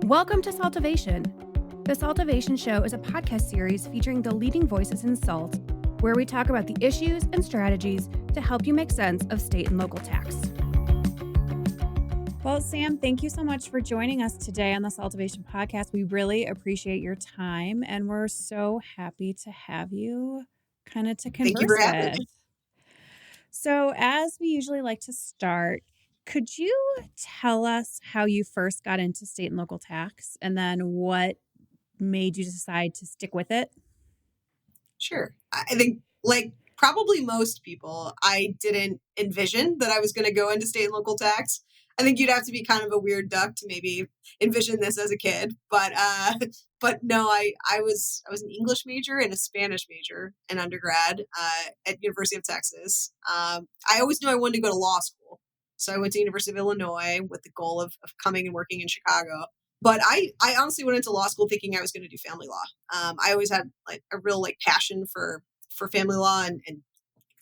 Welcome to SALTovation. The SALTovation Show is a podcast series featuring the leading voices in SALT, where we talk about the issues and strategies to help you make sense of state and local tax. Well, Sam, thank you so much for joining us today on the SALTovation podcast. We really appreciate your time, and we're so happy to have you kind of to converse Thank you for having me. So, as we usually like to start, could you tell us how you first got into state and local tax, and then what made you decide to stick with it? Sure. I think, like probably most people, I didn't envision that I was going to go into state and local tax. I think you'd have to be kind of a weird duck to maybe envision this as a kid, but no, I was an English major and a Spanish major in undergrad at University of Texas. I always knew I wanted to go to law school, so I went to University of Illinois with the goal of coming and working in Chicago. But I honestly went into law school thinking I was going to do family law. I always had like a real passion for family law and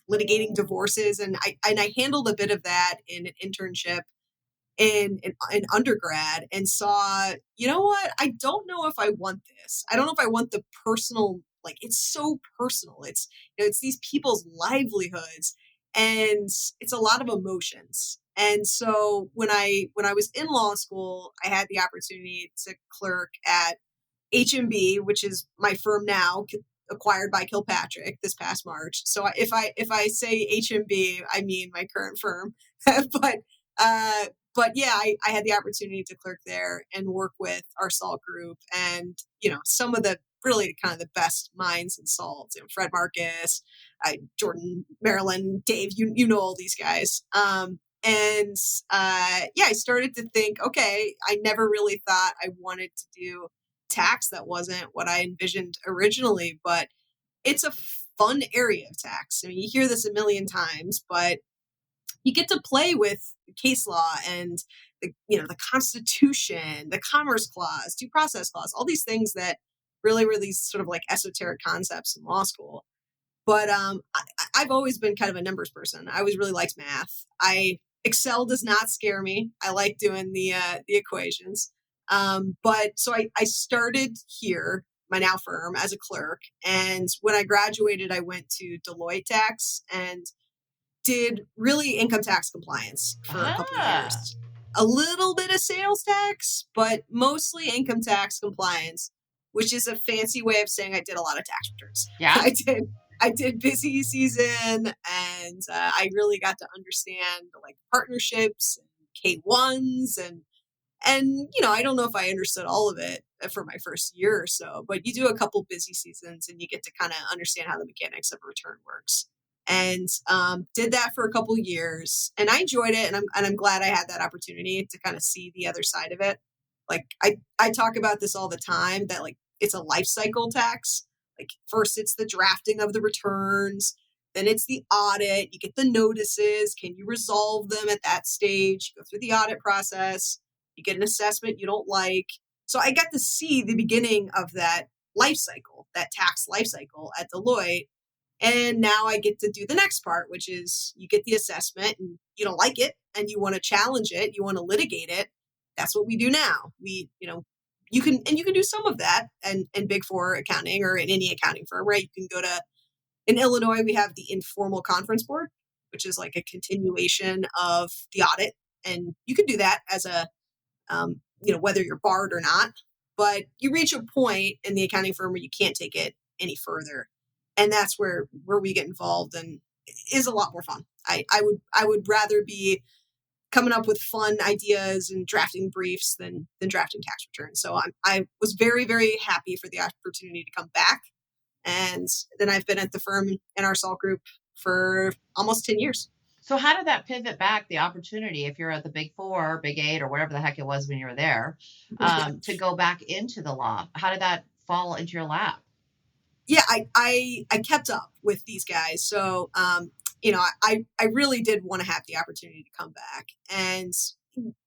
litigating divorces, and I handled a bit of that in an internship in undergrad and saw, you know what, I don't know if I want this. I don't know if I want the personal, it's so personal. It's, it's these people's livelihoods and it's a lot of emotions. And so when I was in law school, I had the opportunity to clerk at HMB, which is my firm now, acquired by Kilpatrick this past March. So if I say HMB, I mean my current firm. But yeah, I had the opportunity to clerk there and work with our SALT group and, some of the really kind of the best minds in SALT, Fred Marcus, Jordan, Marilyn, Dave, you know all these guys. I started to think, okay, I never really thought I wanted to do tax. That wasn't what I envisioned originally, but it's a fun area of tax. I mean, you hear this a million times, but you get to play with case law and the Constitution, the Commerce Clause, Due Process Clause, all these things that really were these sort of esoteric concepts in law school. But I've always been kind of a numbers person. I always really liked math. Excel does not scare me. I like doing the equations. But so I started here, my now firm, as a clerk. And when I graduated, I went to Deloitte Tax and did really income tax compliance for a couple of years. A little bit of sales tax, but mostly income tax compliance, which is a fancy way of saying I did a lot of tax returns. Yeah, I did busy season, and I really got to understand partnerships and K1s and I don't know if I understood all of it for my first year or so, but you do a couple busy seasons and you get to kind of understand how the mechanics of a return works. And did that for a couple of years, and I enjoyed it, and I'm glad I had that opportunity to kind of see the other side of it. I talk about this all the time that it's a life cycle tax. First it's the drafting of the returns, then it's the audit. You get the notices. Can you resolve them at that stage? You go through the audit process. You get an assessment you don't like. So I got to see the beginning of that life cycle, that tax life cycle at Deloitte. And now I get to do the next part, which is you get the assessment and you don't like it and you want to challenge it. You want to litigate it. That's what we do now. You can do some of that in Big Four accounting or in any accounting firm, right? You can in Illinois, we have the informal conference board, which is like a continuation of the audit. And you can do that as a, whether you're barred or not, but you reach a point in the accounting firm where you can't take it any further. And that's where we get involved, and it is a lot more fun. I would rather be coming up with fun ideas and drafting briefs than drafting tax returns. So I was very, very happy for the opportunity to come back. And then I've been at the firm in our SALT group for almost 10 years. So how did that pivot back, the opportunity, if you're at the Big Four, Big Eight, or whatever the heck it was when you were there, to go back into the law? How did that fall into your lap? Yeah, I kept up with these guys. So, I really did want to have the opportunity to come back. And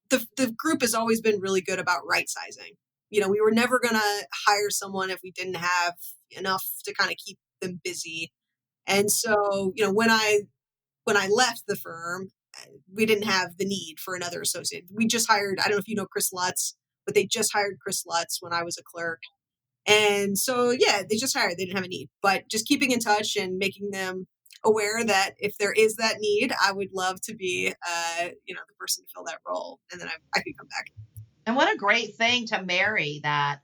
the group has always been really good about right sizing. We were never going to hire someone if we didn't have enough to kind of keep them busy. And so, when I left the firm, we didn't have the need for another associate. We just hired, I don't know if you know Chris Lutz, but they just hired Chris Lutz when I was a clerk. And so, yeah, they just hired, they didn't have a need, but just keeping in touch and making them aware that if there is that need, I would love to be, the person to fill that role. And then I could come back. And what a great thing to marry that,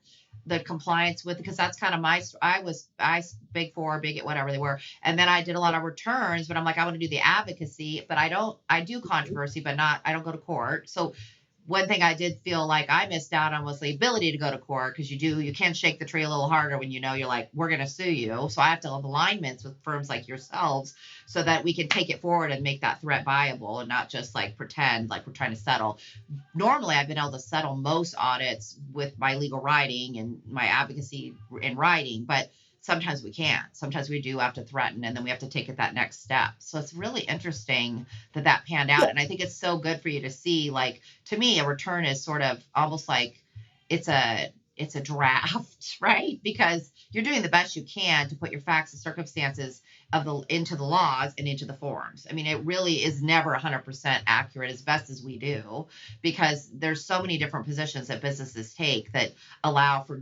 the compliance with, because that's kind of I big four, big whatever they were. And then I did a lot of returns, but I'm like, I want to do the advocacy, but I do controversy, but I don't go to court. So one thing I did feel like I missed out on was the ability to go to court, because you can shake the tree a little harder when you're like, we're going to sue you. So I have to have alignments with firms like yourselves so that we can take it forward and make that threat viable and not just like pretend like we're trying to settle. Normally, I've been able to settle most audits with my legal writing and my advocacy in writing, but sometimes we can't. Sometimes we do have to threaten, and then we have to take it that next step. So it's really interesting that panned out. And I think it's so good for you to see, like, to me, a return is sort of almost like it's a draft, right? Because you're doing the best you can to put your facts and circumstances into the laws and into the forms. I mean, it really is never 100% accurate, as best as we do, because there's so many different positions that businesses take that allow for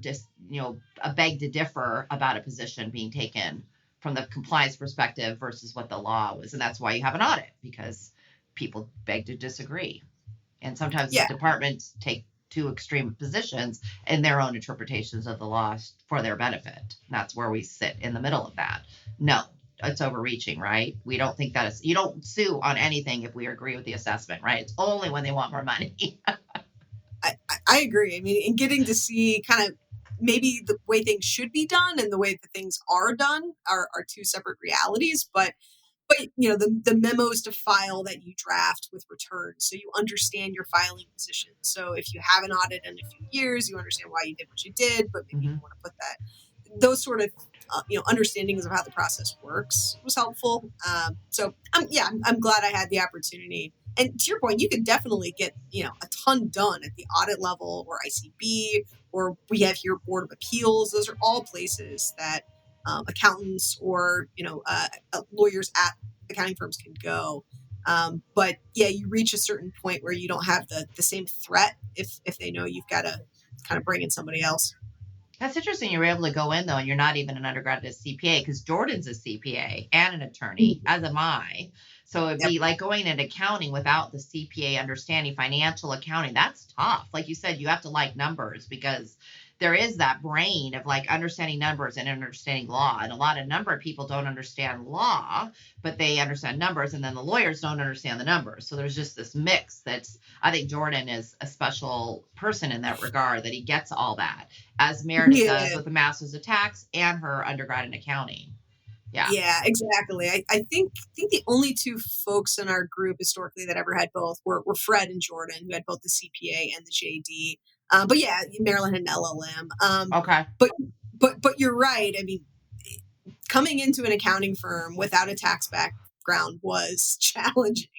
a beg to differ about a position being taken from the compliance perspective versus what the law was. And that's why you have an audit, because people beg to disagree. And sometimes the departments take two extreme positions in their own interpretations of the law for their benefit. And that's where we sit in the middle of that. No, it's overreaching, right? We don't think that you don't sue on anything if we agree with the assessment, right? It's only when they want more money. I agree. I mean, in getting to see kind of maybe the way things should be done and the way that things are done are two separate realities, but the memos to file that you draft with returns, so you understand your filing position. So if you have an audit in a few years, you understand why you did what you did, but maybe you want to put those sort of understandings of how the process works was helpful. So I'm glad I had the opportunity. And to your point, you could definitely get a ton done at the audit level or ICB, or we have here Board of Appeals. Those are all places that accountants or lawyers at accounting firms can go. But yeah, you reach a certain point where you don't have the same threat if they know you've got to kind of bring in somebody else. That's interesting. You were able to go in, though, and you're not even an undergraduate CPA, because Jordan's a CPA and an attorney, as am I. So it'd be like going into accounting without the CPA understanding financial accounting. That's tough. Like you said, you have to like numbers, because there is that brain of like understanding numbers and understanding law. And a number of people don't understand law, but they understand numbers, and then the lawyers don't understand the numbers. So there's just this mix I think Jordan is a special person in that regard, that he gets all that, as Meredith does with the Masters of Tax and her undergrad in accounting. Yeah, exactly. I think the only two folks in our group historically that ever had both were Fred and Jordan, who had both the CPA and the JD. But yeah, Marilyn had an LLM. Okay. But you're right. I mean, coming into an accounting firm without a tax background was challenging.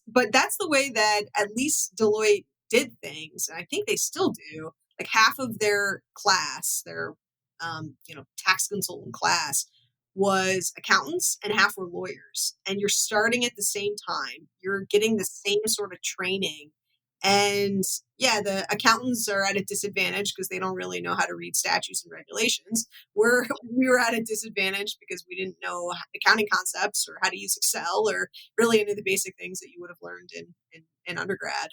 But that's the way that at least Deloitte did things, and I think they still do. Like half of their class, their tax consultant class, was accountants and half were lawyers. And you're starting at the same time. You're getting the same sort of training. And yeah, the accountants are at a disadvantage because they don't really know how to read statutes and regulations. We were at a disadvantage because we didn't know accounting concepts or how to use Excel or really any of the basic things that you would have learned in undergrad.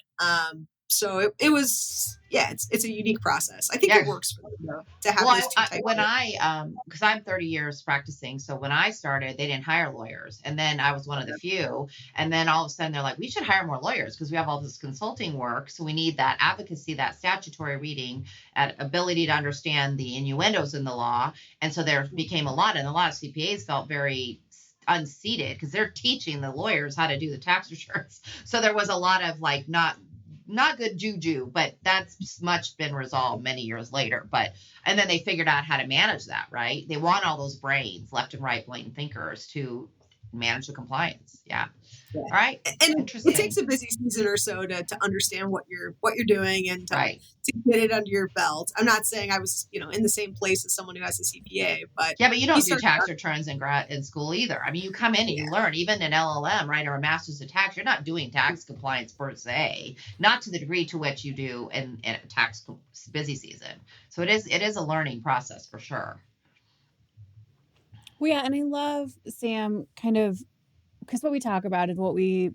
So it was, it's a unique process. I think it works for them to have those two types. Because I'm 30 years practicing. So when I started, they didn't hire lawyers. And then I was one of the few. And then all of a sudden they're like, we should hire more lawyers because we have all this consulting work. So we need that advocacy, that statutory reading, ability to understand the innuendos in the law. And so there became a lot of CPAs felt very unseated because they're teaching the lawyers how to do the tax returns. So there was a lot of like, not good juju, but that's much been resolved many years later. And then they figured out how to manage that, right? They want all those brains, left and right brain thinkers, to manage the compliance. Yeah. Yeah. All right. And Interesting. it takes a busy season or so to understand what you're doing and Right. to get it under your belt. I'm not saying I was, in the same place as someone who has a CPA, but Yeah, but you don't do start tax returns in school either. I mean, you come in and you learn, even in LLM, right, or a master's of tax, you're not doing tax compliance per se, not to the degree to which you do in a tax busy season. So it is a learning process for sure. Well, yeah, and I love, Sam, kind of, because what we talk about is what we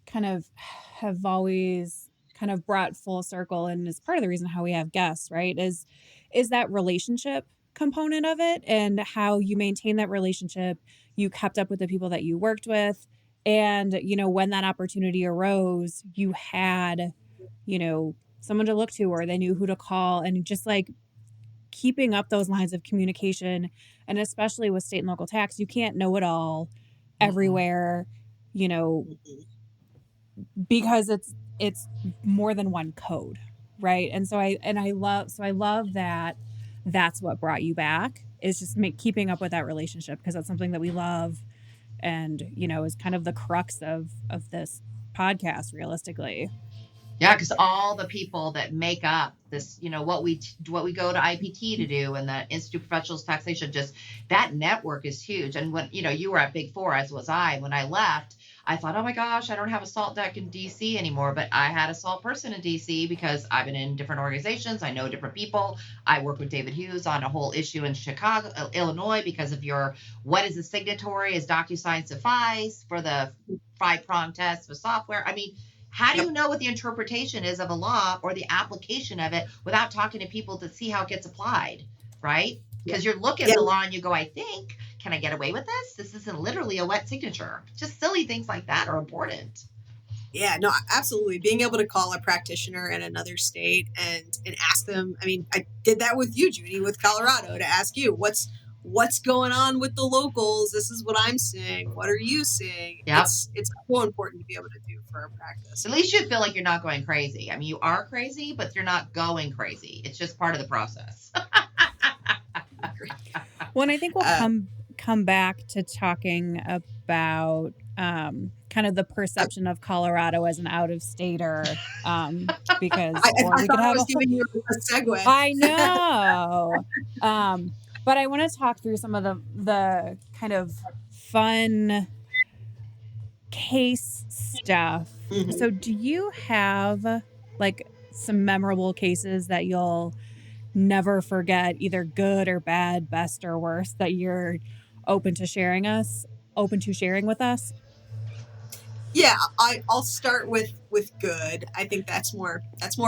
kind of have always kind of brought full circle, and is part of the reason how we have guests, right? Is that relationship component of it, and how you maintain that relationship. You kept up with the people that you worked with, and when that opportunity arose, you had someone to look to, or they knew who to call, and just like keeping up those lines of communication. And especially with state and local tax, you can't know it all everywhere, because it's more than one code, right? And so I love that that's what brought you back, is just keeping up with that relationship, because that's something that we love, and is kind of the crux of this podcast, realistically. Yeah, because all the people that make up this, what we go to IPT to do, and the Institute of Professional Taxation, just that network is huge. And when you were at Big Four, as was I, when I left, I thought, oh my gosh, I don't have a SALT deck in DC anymore. But I had a SALT person in DC because I've been in different organizations. I know different people. I work with David Hughes on a whole issue in Chicago, Illinois, because of what is a signatory? Is DocuSign suffice for the 5-prong test for software? I mean, how do you know what the interpretation is of a law or the application of it without talking to people to see how it gets applied, right? Because you're looking at the law and you go, I think, can I get away with this? This isn't literally a wet signature. Just silly things like that are important. Yeah, no, absolutely. Being able to call a practitioner in another state and ask them. I mean, I did that with you, Judy, with Colorado, to ask you what's going on with the locals. This is what I'm seeing. What are you seeing? Yep. It's so important to be able to do for our practice. At least you feel like you're not going crazy. I mean, you are crazy, but you're not going crazy. It's just part of the process. Well, and I think we'll come back to talking about kind of the perception of Colorado as an out-of-stater, because I thought I was giving you a segue. I know, but I want to talk through some of the kind of fun case stuff. Mm-hmm. So, do you have like some memorable cases that you'll never forget, either good or bad, best or worst, that you're open to sharing with us? Yeah, I'll start with good. I think that's more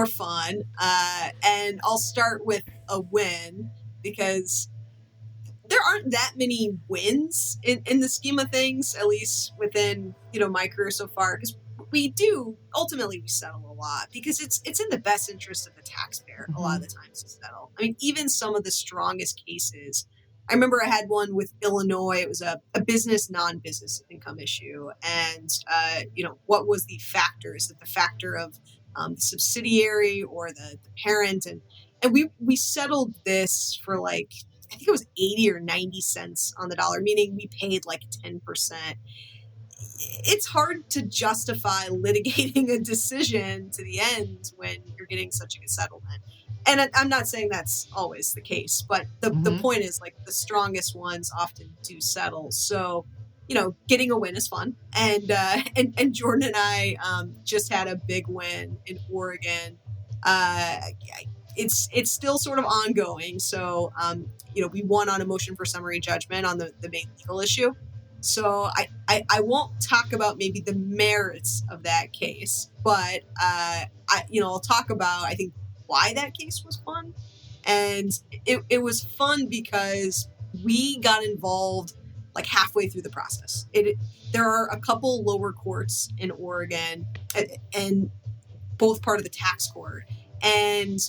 fun. And I'll start with a win, because there aren't that many wins in the scheme of things, at least within my career so far. Because we ultimately settle a lot because it's in the best interest of the taxpayer. A lot of the times to settle. I mean, even some of the strongest cases. I remember I had one with Illinois. It was a business, non-business income issue. And, what was the factor? Is it the factor of the subsidiary or the parent? And we settled this for I think it was 80 or 90 cents on the dollar, meaning we paid 10%. It's hard to justify litigating a decision to the end when you're getting such a good settlement. And I'm not saying that's always the case, but the point is the strongest ones often do settle. So, getting a win is fun. And Jordan and I just had a big win in Oregon. It's still sort of ongoing. So, we won on a motion for summary judgment on the main legal issue. So I won't talk about maybe the merits of that case, but I'll talk about, I think, why that case was fun. And it was fun because we got involved halfway through the process. There are a couple lower courts in Oregon, and both part of the tax court. And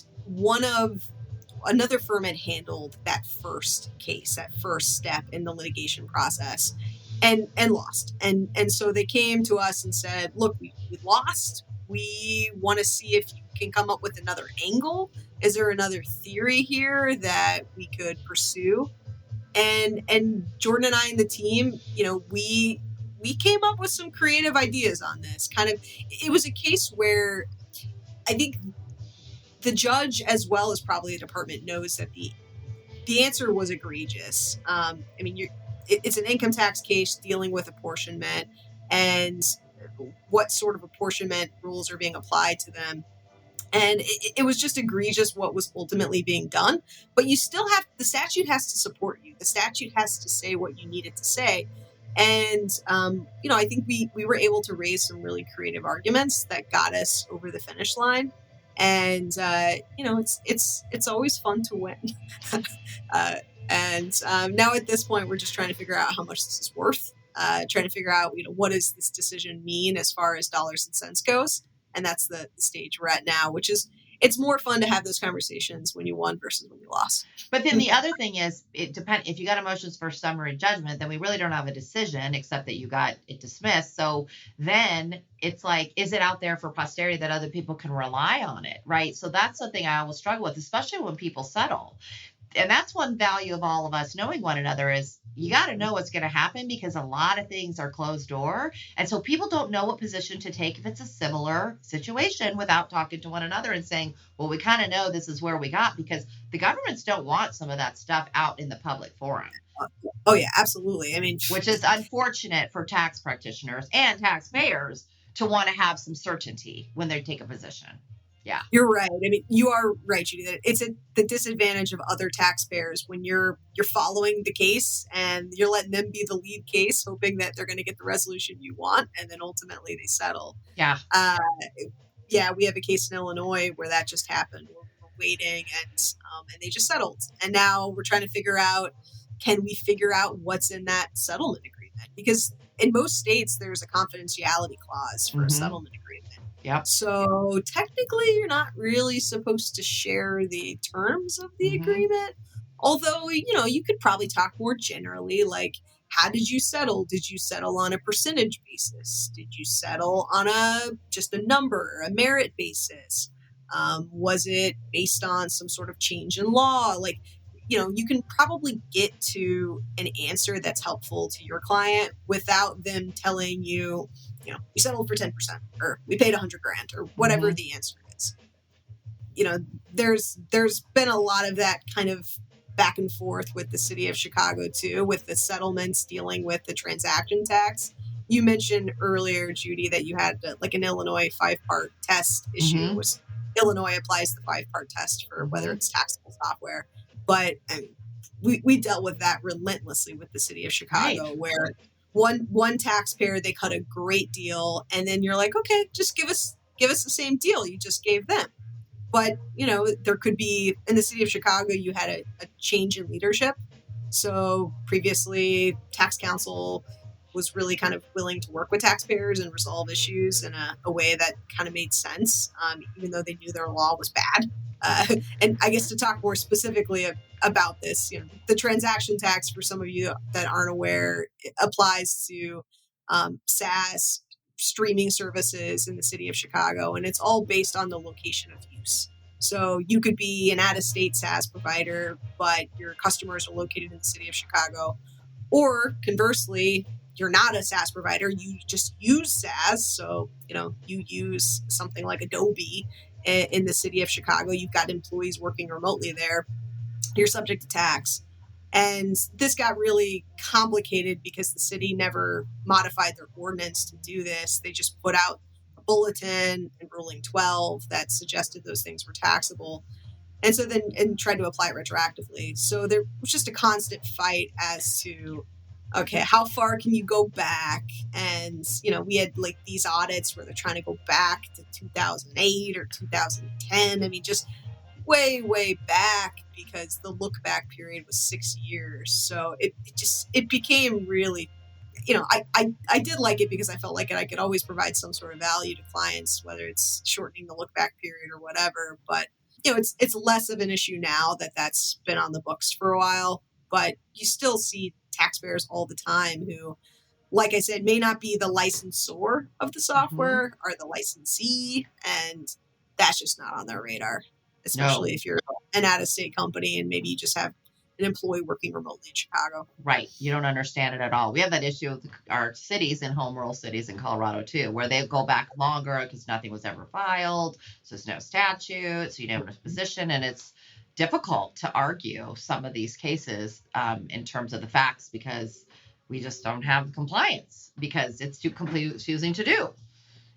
another firm had handled that first case, that first step in the litigation process, and lost. And so they came to us and said, look, we lost. We want to see if you can come up with another angle. Is there another theory here that we could pursue? And Jordan and I and the team, we came up with some creative ideas on this. Kind of, it was a case where I think the judge, as well as probably the department, knows that the answer was egregious. I mean, it's an income tax case dealing with apportionment and what sort of apportionment rules are being applied to them. And it was just egregious what was ultimately being done. But you still have, the statute has to support you. The statute has to say what you need it to say. And, I think we were able to raise some really creative arguments that got us over the finish line. And, it's always fun to win. Now at this point, we're just trying to figure out how much this is worth, trying to figure out, what does this decision mean as far as dollars and cents goes. And that's the stage we're at now, which is, it's more fun to have those conversations when you won versus when you lost. But then the other thing is, it depends. If you got a motions for summary judgment, then we really don't have a decision except that you got it dismissed. So then it's like, is it out there for posterity that other people can rely on it, right? So that's something I always struggle with, especially when people settle. And that's one value of all of us knowing one another is you got to know what's going to happen because a lot of things are closed door. And so people don't know what position to take if it's a similar situation without talking to one another and saying, well, we kind of know this is where we got, because the governments don't want some of that stuff out in the public forum. Oh, yeah, absolutely. I mean, which is unfortunate for tax practitioners and taxpayers to want to have some certainty when they take a position. Yeah, you're right. I mean, you are right, Judy, that it's the disadvantage of other taxpayers when you're following the case and you're letting them be the lead case, hoping that they're going to get the resolution you want, and then ultimately they settle. Yeah. We have a case in Illinois where that just happened. We're waiting, and they just settled. And now we're trying to figure out, can we figure out what's in that settlement agreement? Because in most states, there's a confidentiality clause for a settlement agreement. Yep. So technically, you're not really supposed to share the terms of the agreement. Although, you could probably talk more generally, like, how did you settle? Did you settle on a percentage basis? Did you settle on just a number, a merit basis? Was it based on some sort of change in law? Like, you can probably get to an answer that's helpful to your client without them telling you, we settled for 10% or we paid $100,000 or whatever the answer is. There's been a lot of that kind of back and forth with the city of Chicago too, with the settlements dealing with the transaction tax. You mentioned earlier, Judy, that you had like an Illinois 5-part test issue. Was Illinois applies the 5-part test for whether it's taxable software. But we dealt with that relentlessly with the city of Chicago, where one taxpayer, they cut a great deal, and then you're like, okay, just give us the same deal you just gave them. But there could be, in the city of Chicago, you had a change in leadership. So previously, tax council was really kind of willing to work with taxpayers and resolve issues in a way that kind of made sense, even though they knew their law was bad. And I guess to talk more specifically about this, the transaction tax, for some of you that aren't aware, applies to SaaS streaming services in the city of Chicago, and it's all based on the location of use. So you could be an out-of-state SaaS provider, but your customers are located in the city of Chicago, or conversely, you're not a SaaS provider, you just use SaaS. So, you use something like Adobe in the city of Chicago, you've got employees working remotely there, you're subject to tax. And this got really complicated because the city never modified their ordinance to do this. They just put out a bulletin in ruling 12 that suggested those things were taxable. And so and tried to apply it retroactively. So there was just a constant fight as to, okay, how far can you go back? And, we had like these audits where they're trying to go back to 2008 or 2010. I mean, just way, way back, because the look back period was 6 years. So it became really, I did like it because I felt like I could always provide some sort of value to clients, whether it's shortening the look back period or whatever. But, it's less of an issue now that's been on the books for a while, but you still see taxpayers all the time who, like I said, may not be the licensor of the software or the licensee, and that's just not on their radar, especially if you're an out-of-state company and maybe you just have an employee working remotely in Chicago. Right. You don't understand it at all. We have that issue with our cities and home rule cities in Colorado too, where they go back longer because nothing was ever filed. So there's no statute. So you don't have a position, and it's difficult to argue some of these cases in terms of the facts because we just don't have compliance because it's too confusing to do.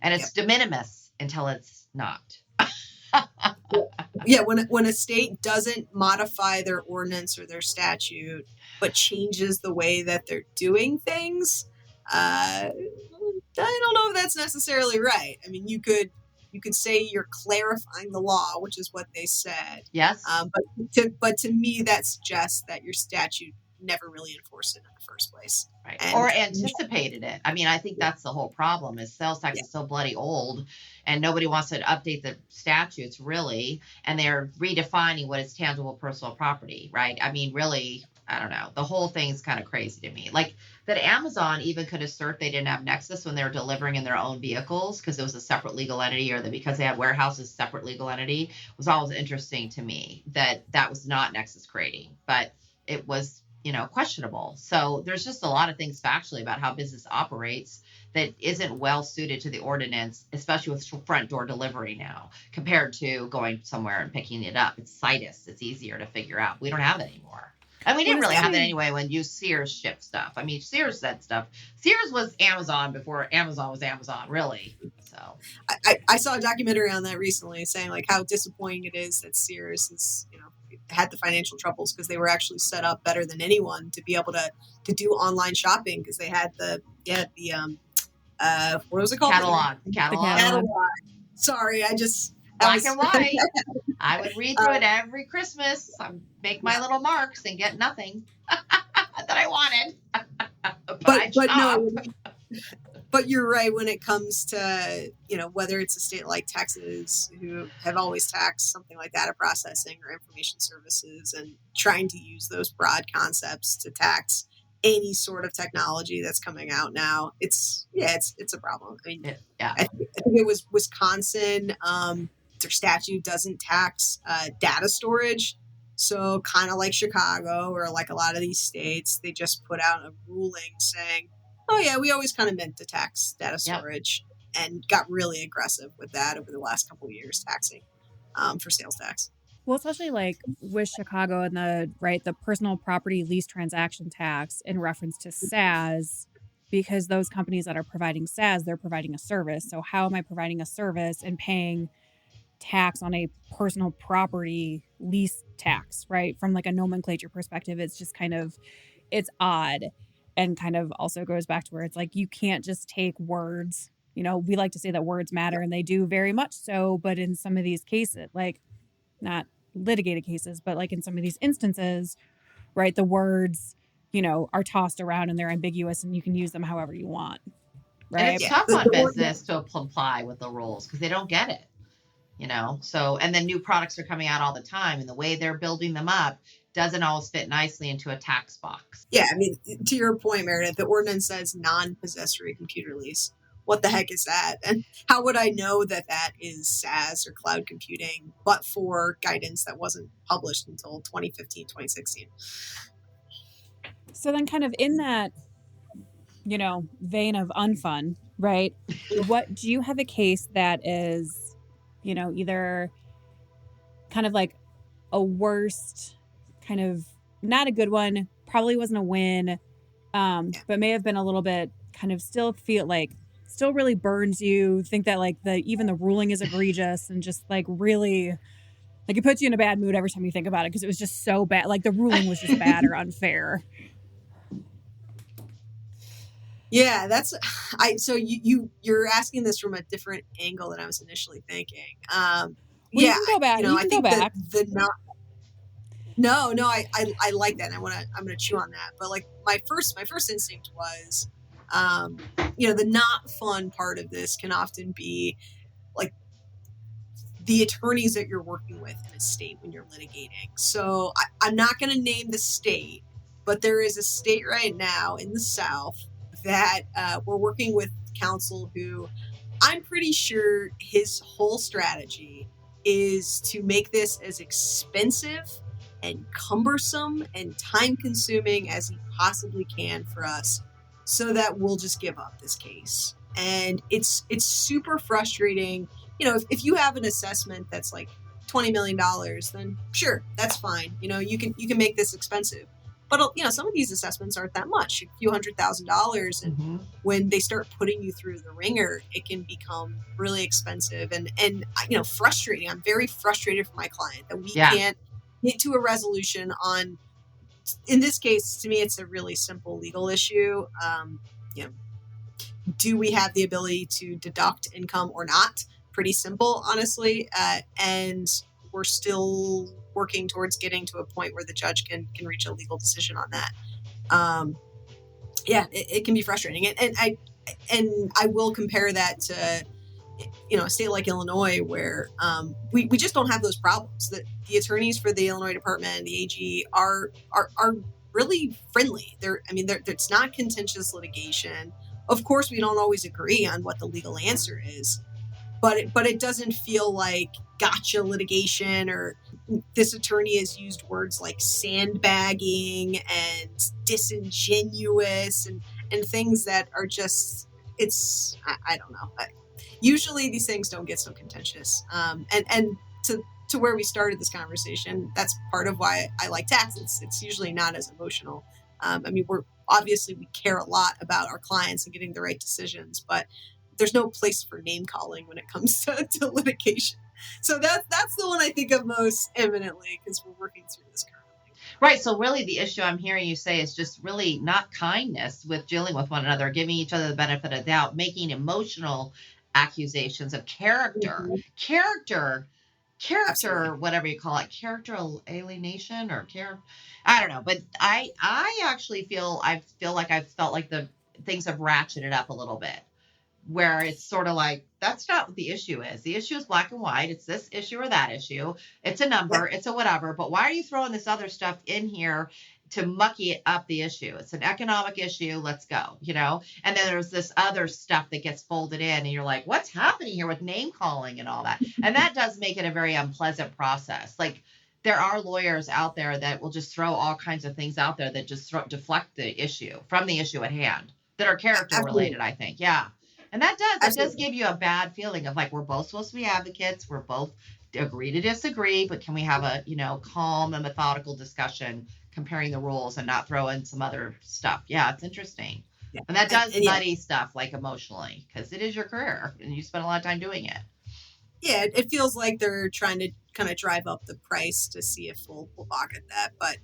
And it's de minimis until it's not. Yeah, when a state doesn't modify their ordinance or their statute, but changes the way that they're doing things, I don't know if that's necessarily right. I mean, you could say you're clarifying the law, which is what they said. Yes. But to me, that suggests that your statute never really enforced it in the first place. Right. Or anticipated it. I mean, I think that's the whole problem is sales tax is so bloody old and nobody wants to update the statutes really. And they're redefining what is tangible personal property, right? I mean, really, I don't know. The whole thing's kind of crazy to me. Like that Amazon even could assert they didn't have Nexus when they were delivering in their own vehicles because it was a separate legal entity or that because they had warehouses, separate legal entity was always interesting to me that was not Nexus creating, but it was questionable. So there's just a lot of things factually about how business operates that isn't well suited to the ordinance, especially with front door delivery now, compared to going somewhere and picking it up. It's Citus. It's easier to figure out. We don't have it anymore. And we didn't really have it anyway when you Sears shipped stuff. I mean, Sears said stuff. Sears was Amazon before Amazon was Amazon, really. So I saw a documentary on that recently saying like how disappointing it is that Sears is, had the financial troubles because they were actually set up better than anyone to be able to do online shopping because they had the what was it called? Catalog. Sorry, black and white. I would read through it every Christmas. Make my little marks and get nothing that I wanted. But you're right when it comes to, whether it's a state like Texas who have always taxed something like data processing or information services and trying to use those broad concepts to tax any sort of technology that's coming out now. It's a problem. I mean, I think it was Wisconsin. Their statute doesn't tax data storage. So kind of like Chicago or like a lot of these states, they just put out a ruling saying, oh yeah, we always kind of meant to tax data storage and got really aggressive with that over the last couple of years taxing for sales tax. Well, especially like with Chicago and the personal property lease transaction tax in reference to SaaS, because those companies that are providing SaaS, they're providing a service. So how am I providing a service and paying tax on a personal property lease tax, right? From like a nomenclature perspective, it's just it's odd. And kind of also goes back to where it's like, you can't just take words, we like to say that words matter and they do very much so. But in some of these cases, like not litigated cases, but like in some of these instances, right, the words, are tossed around and they're ambiguous and you can use them however you want. Right. And it's tough on business to comply with the rules because they don't get it. So, and then new products are coming out all the time and the way they're building them up doesn't always fit nicely into a tax box. Yeah. I mean, to your point, Meredith, the ordinance says non-possessory computer lease. What the heck is that? And how would I know that is SaaS or cloud computing, but for guidance that wasn't published until 2015, 2016? So then kind of in that, vein of unfun, right? What do you have a case that is, either kind of like a worst, kind of not a good one, probably wasn't a win, but may have been a little bit kind of still really burns you, think that like even the ruling is egregious and just like really like it puts you in a bad mood every time you think about it because it was just so bad. Like the ruling was just bad or unfair. Yeah, so you're asking this from a different angle than I was initially thinking. You can go back. I think I like that. And I'm going to chew on that. But like my first instinct was, the not fun part of this can often be like the attorneys that you're working with in a state when you're litigating. So I'm not going to name the state, but there is a state right now in the South that we're working with counsel who I'm pretty sure his whole strategy is to make this as expensive and cumbersome and time consuming as he possibly can for us, so that we'll just give up this case. And it's super frustrating. If you have an assessment that's like $20 million, then sure, that's fine. You can make this expensive. But some of these assessments aren't that much, a few $100,000, and when they start putting you through the ringer, it can become really expensive and frustrating. I'm very frustrated for my client that we can't get to a resolution on. In this case, to me, it's a really simple legal issue. Do we have the ability to deduct income or not? Pretty simple, honestly, and we're still working towards getting to a point where the judge can reach a legal decision on that. It can be frustrating, and I will compare that to a state like Illinois, where we just don't have those problems. That the attorneys for the Illinois Department and the AG are really friendly. It's not contentious litigation. Of course, we don't always agree on what the legal answer is, but it doesn't feel like gotcha litigation, or this attorney has used words like sandbagging and disingenuous and things that are just, I don't know. Usually these things don't get so contentious. And to where we started this conversation, that's part of why I like tax. It's usually not as emotional. We care a lot about our clients and getting the right decisions, but there's no place for name calling when it comes to litigation. So that's the one I think of most imminently, because we're working through this currently. Right. So really the issue I'm hearing you say is just really not kindness with dealing with one another, giving each other the benefit of the doubt, making emotional accusations of character, Absolutely. whatever you call it, character alienation or I don't know. But I actually feel like I've felt like the things have ratcheted up a little bit, where it's sort of like, that's not what the issue is. The issue is black and white. It's this issue or that issue. It's a number. It's a whatever. But why are you throwing this other stuff in here to mucky up the issue? It's an economic issue. Let's go, And then there's this other stuff that gets folded in, and you're like, what's happening here with name calling and all that? And that does make it a very unpleasant process. Like, there are lawyers out there that will just throw all kinds of things out there that just deflect the issue from the issue at hand, that are character related, I think. Yeah. And that does give you a bad feeling of like, we're both supposed to be advocates. We're both agree to disagree, but can we have a, calm and methodical discussion comparing the rules and not throw in some other stuff? Yeah, it's interesting. Yeah. And that does muddy stuff, like emotionally, because it is your career and you spend a lot of time doing it. Yeah, it feels like they're trying to kind of drive up the price to see if we'll balk at that. But,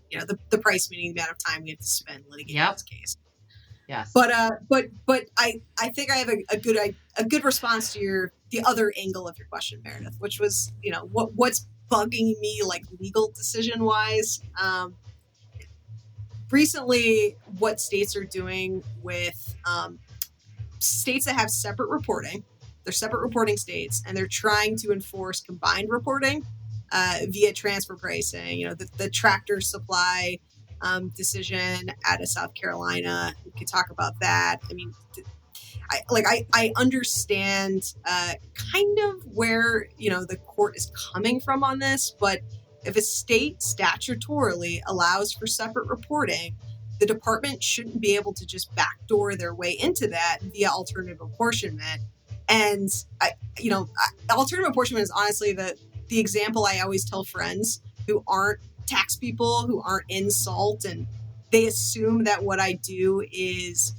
the price meaning the amount of time we have to spend litigating this case. Yes. But I think I have a good response to the other angle of your question, Meredith, which was, what's bugging me, like legal decision wise. Recently, what states are doing with states that have separate reporting, they're separate reporting states, and they're trying to enforce combined reporting via transfer pricing. The Tractor Supply decision out of South Carolina. We could talk about that. I understand kind of where the court is coming from on this, but if a state statutorily allows for separate reporting, the department shouldn't be able to just backdoor their way into that via alternative apportionment. And alternative apportionment is honestly the example I always tell friends who aren't tax people, who aren't in SALT, and they assume that what I do is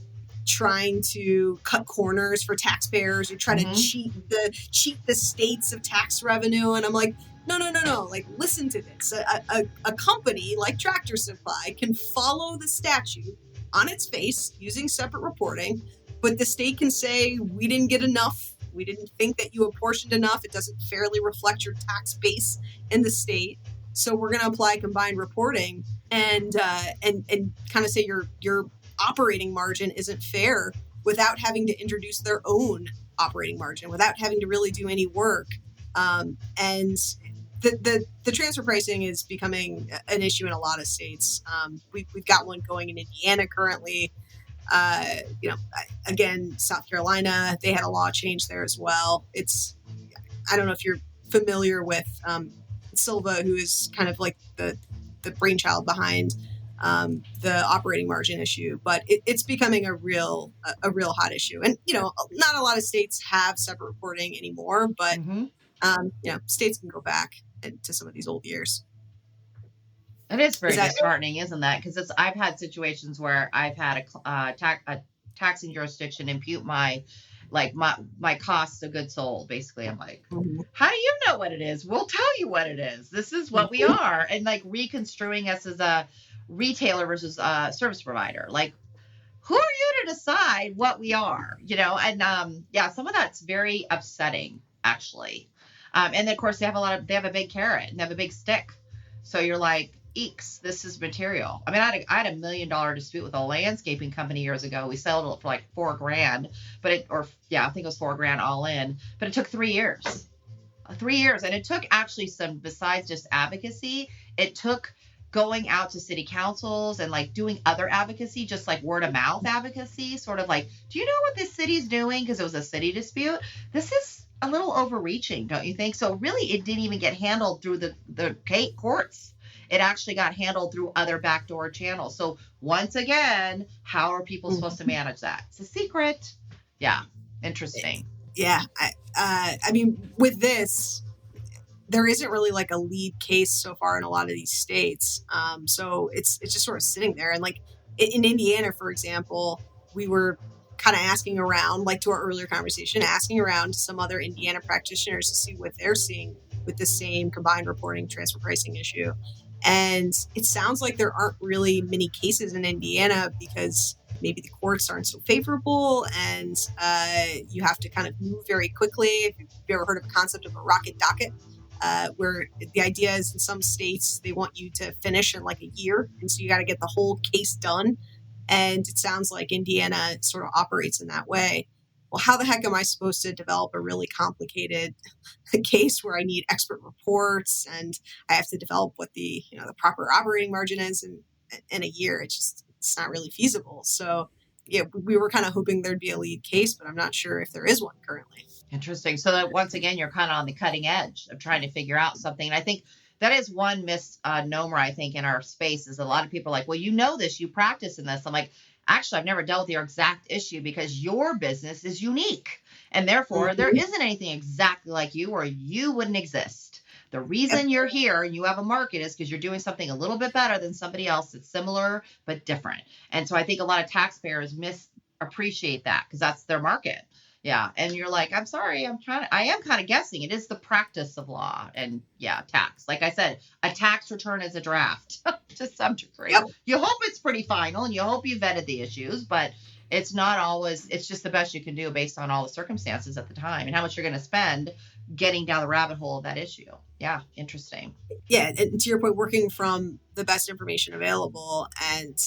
trying to cut corners for taxpayers or try to cheat the states of tax revenue. And I'm like, no. Like, listen to this. A company like Tractor Supply can follow the statute on its face using separate reporting, but the state can say, we didn't get enough. We didn't think that you apportioned enough. It doesn't fairly reflect your tax base in the state. So we're going to apply combined reporting and kind of say your operating margin isn't fair, without having to introduce their own operating margin, without having to really do any work. And the transfer pricing is becoming an issue in a lot of states. We've got one going in Indiana currently. Again, South Carolina, they had a law change there as well. I don't know if you're familiar with Silva, who is kind of like the the brainchild behind the operating margin issue, but it's becoming a real hot issue. And, not a lot of states have separate reporting anymore, but, states can go back to some of these old years. It is very disheartening, isn't that? Because I've had situations where I've had a taxing jurisdiction impute my costs of goods sold. Basically, I'm like, how do you know what it is? We'll tell you what it is. This is what we are. And like reconstruing us as a retailer versus a service provider. Like, who are you to decide what we are? And some of that's very upsetting, actually. And then, of course, they have a big carrot and they have a big stick. So you're like, eeks, this is material. I mean, I had $1 million dispute with a landscaping company years ago. We settled it for like $4,000, I think it was $4,000 all in, but it took 3 years. 3 years. And it took actually besides just advocacy, it took going out to city councils and like doing other advocacy, just like word of mouth advocacy, sort of like, do you know what this city's doing? Because it was a city dispute. This is a little overreaching, don't you think? So really, it didn't even get handled through the courts. It actually got handled through other backdoor channels. So once again, how are people supposed to manage that? It's a secret. Yeah. Interesting. Yeah. I mean, with this, there isn't really like a lead case so far in a lot of these states. So it's just sort of sitting there. And like in Indiana, for example, we were kind of asking around, like to our earlier conversation, asking around some other Indiana practitioners to see what they're seeing with the same combined reporting transfer pricing issue. And it sounds like there aren't really many cases in Indiana because maybe the courts aren't so favorable and you have to kind of move very quickly. If you've ever heard of a concept of a rocket docket, where the idea is in some states, they want you to finish in like a year. And so you got to get the whole case done. And it sounds like Indiana sort of operates in that way. Well, how the heck am I supposed to develop a really complicated case where I need expert reports and I have to develop what the proper operating margin is in a year? It's not really feasible. So yeah, we were kind of hoping there'd be a lead case, but I'm not sure if there is one currently. Interesting. So that once again, you're kind of on the cutting edge of trying to figure out something. And I think that is one misnomer, I think, in our space is a lot of people are like, well, you know this, you practice in this. I'm like, actually, I've never dealt with your exact issue because your business is unique. And therefore, there isn't anything exactly like you or you wouldn't exist. The reason you're here and you have a market is because you're doing something a little bit better than somebody else that's similar but different. And so I think a lot of taxpayers misappreciate that because that's their market. Yeah. And you're like, I'm sorry, I am kind of guessing. It is the practice of law and tax. Like I said, a tax return is a draft to some degree. Yep. You hope it's pretty final and you hope you vetted the issues, but it's not always, it's just the best you can do based on all the circumstances at the time and how much you're going to spend getting down the rabbit hole of that issue. Yeah. Interesting. Yeah. And to your point, working from the best information available. And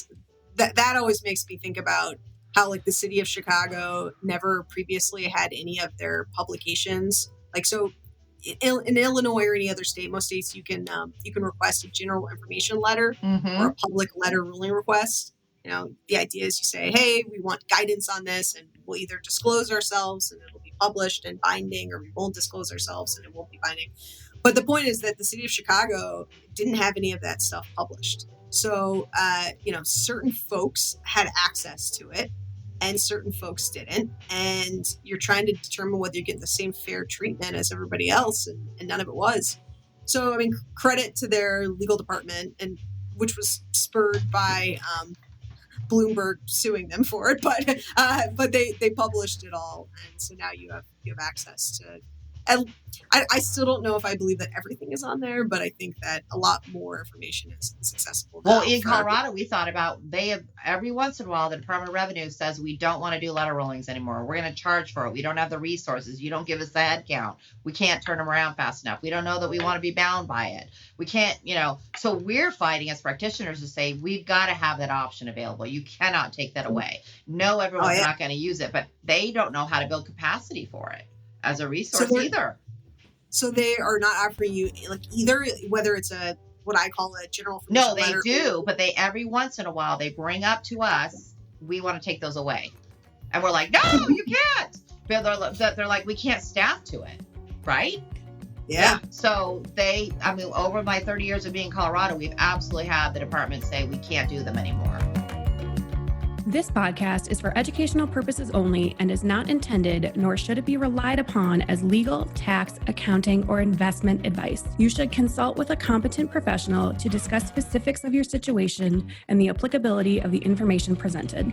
that always makes me think about how like the city of Chicago never previously had any of their publications. Like, so in Illinois or any other state, most states you can request a general information letter or a public letter ruling request. The idea is you say, hey, we want guidance on this and we'll either disclose ourselves and it'll be published and binding, or we won't disclose ourselves and it won't be binding. But the point is that the city of Chicago didn't have any of that stuff published. So, certain folks had access to it and certain folks didn't. And you're trying to determine whether you're getting the same fair treatment as everybody else. And none of it was. So, I mean, credit to their legal department, and which was spurred by Bloomberg suing them for it. But they published it all. And so now you have access to. And I still don't know if I believe that everything is on there, but I think that a lot more information is accessible now. Well, in Colorado, we thought about, they have every once in a while, the Department of Revenue says we don't want to do letter rulings anymore. We're going to charge for it. We don't have the resources. You don't give us the head count. We can't turn them around fast enough. We don't know that we want to be bound by it. We can't, so we're fighting as practitioners to say we've got to have that option available. You cannot take that away. No, everyone's not going to use it, but they don't know how to build capacity for it as a resource either. So they are not offering you like either, whether it's what I call a general. No, they do, but they every once in a while they bring up to us, we want to take those away, and we're like, no, you can't. But they're like, we can't staff to it, right? Yeah. So over my 30 years of being in Colorado, we've absolutely had the department say we can't do them anymore. This podcast is for educational purposes only and is not intended, nor should it be relied upon as legal, tax, accounting, or investment advice. You should consult with a competent professional to discuss specifics of your situation and the applicability of the information presented.